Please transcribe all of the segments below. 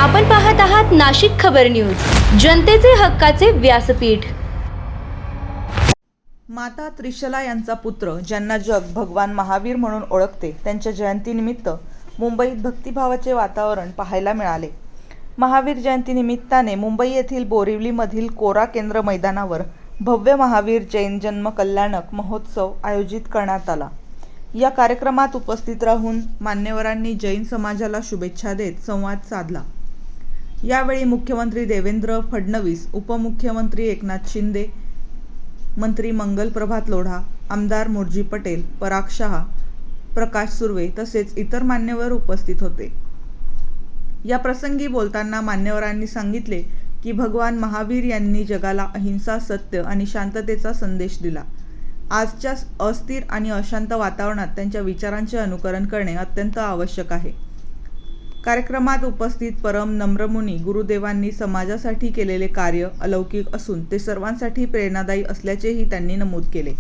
आपण पाहत आहात नाशिक खबर न्यूज, जनतेचे हक्काचे व्यासपीठ। माता त्रिशला यांचा पुत्र ज्यांना जग भगवान महावीर म्हणून ओळखते, त्यांच्या जयंतीनिमित्त मुंबईत भक्तिभावाचे वातावरण पाहायला मिळाले। महावीर जयंतीनिमित्ताने मुंबई येथील बोरिवलीमधील कोरा केंद्र मैदानावर भव्य महावीर जैन जन्म कल्याणक महोत्सव आयोजित करण्यात आला। या कार्यक्रमात उपस्थित राहून मान्यवरांनी जैन समाजाला शुभेच्छा देत संवाद साधला। यावेळी मुख्यमंत्री देवेंद्र फडणवीस, उपमुख्यमंत्री एकनाथ शिंदे, मंत्री मंगल प्रभात लोढा, आमदार मुर्जी पटेल, पराग शहा, प्रकाश सुर्वे तसेच इतर मान्यवर उपस्थित होते। या प्रसंगी बोलताना मान्यवरांनी सांगितले की भगवान महावीर यांनी जगाला अहिंसा, सत्य आणि शांततेचा संदेश दिला। आजच्या अस्थिर आणि अशांत वातावरणात त्यांच्या विचारांचे अनुकरण करणे अत्यंत आवश्यक आहे। कार्यक्रमात उपस्थित परम नम्रमुनी गुरुदेवांनी समाजासाठी केलेले कार्य अलौकिक असून ते सर्वांसाठी प्रेरणादायी असल्याचेही त्यांनी नमूद केले।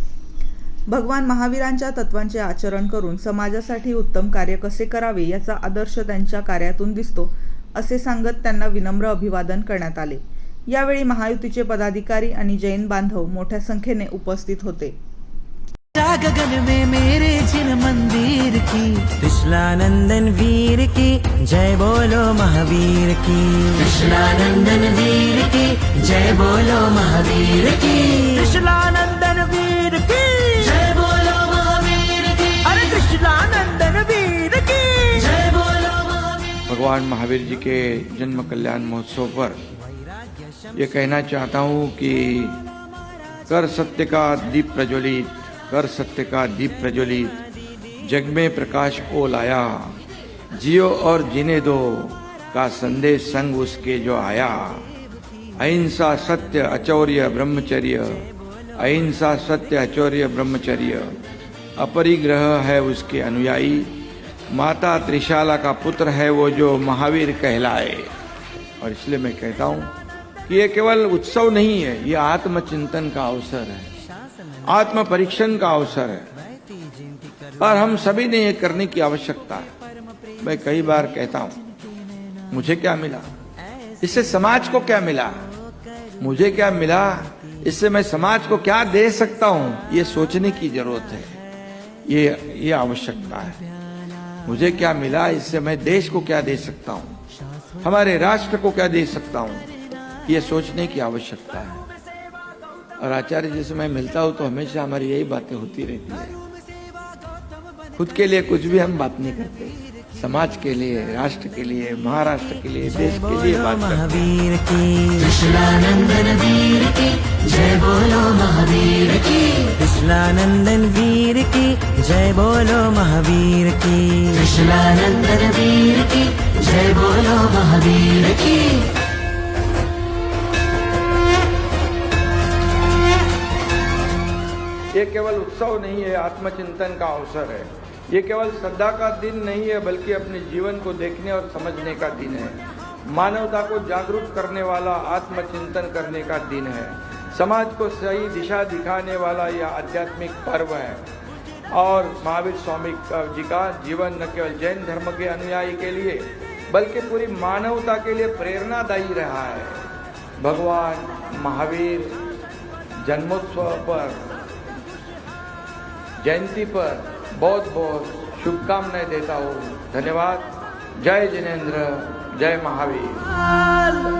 भगवान महावीरांच्या तत्वांचे आचरण करून समाजासाठी उत्तम कार्य कसे करावे याचा आदर्श त्यांच्या कार्यातून दिसतो, असे सांगत त्यांना विनम्र अभिवादन करण्यात आले। यावेळी महायुतीचे पदाधिकारी आणि जैन बांधव मोठ्या संख्येने उपस्थित होते। गगन में मेरे जिन मंदिर की, कृष्णानंदन वीर की जय बोलो महावीर की, कृष्णानंदन वीर की जय बोलो महावीर की, कृष्णानंदन वीर की जय बोलो महावीर की, अरे कृष्णानंदन वीर की जय बोलो महावीर। भगवान महावीर जी के जन्म कल्याण महोत्सव पर ये कहना चाहता हूँ कि कर सत्य का दीप प्रज्वलित, कर सत्य का दीप प्रज्वलित, जग में प्रकाश को लाया, जियो और जीने दो का संदेश संग उसके जो आया। अहिंसा सत्य अचौर्य ब्रह्मचर्य, अहिंसा सत्य अचौर्य ब्रह्मचर्य, अपरिग्रह है उसके अनुयायी, माता त्रिशाला का पुत्र है वो जो महावीर कहलाए। और इसलिए मैं कहता हूँ कि ये केवल उत्सव नहीं है, ये आत्मचिंतन का अवसर है, आत्म परीक्षण का अवसर है और हम सभी ने ये करने की आवश्यकता है। मैं कई बार कहता हूं मुझे क्या मिला, इससे समाज को क्या मिला, मुझे क्या मिला, इससे मैं समाज को क्या दे सकता हूं, ये सोचने की जरूरत है, ये आवश्यकता है। मुझे क्या मिला, इससे मैं देश को क्या दे सकता हूं, हमारे राष्ट्र को क्या दे सकता हूं, ये सोचने की आवश्यकता है। और आचार्य जी से मैं मिलता हूँ तो हमेशा हमारी यही बातें होती रहती है। खुद के लिए कुछ भी हम बात नहीं करते, समाज के लिए, राष्ट्र के लिए, महाराष्ट्र के लिए, देश के लिए बात महावीर की, कृष्णानंदन वीर की जय बोलो महावीर की, कृष्णानंदन वीर की जय बोलो महावीर की, कृष्णानंदन वीर की जय बोलो महावीर की। ये केवल उत्सव नहीं है, आत्मचिंतन का अवसर है। ये केवल श्रद्धा का दिन नहीं है, बल्कि अपने जीवन को देखने और समझने का दिन है। मानवता को जागरूक करने वाला, आत्मचिंतन करने का दिन है। समाज को सही दिशा दिखाने वाला यह आध्यात्मिक पर्व है। और महावीर स्वामी जी का जीवन न केवल जैन धर्म के अनुयायी के लिए बल्कि पूरी मानवता के लिए प्रेरणादायी रहा है। भगवान महावीर जन्मोत्सव पर, जयंती पर बहुत बहुत शुभकामनाएं देता हूँ। धन्यवाद। जय जिनेंद्र, जय महावीर।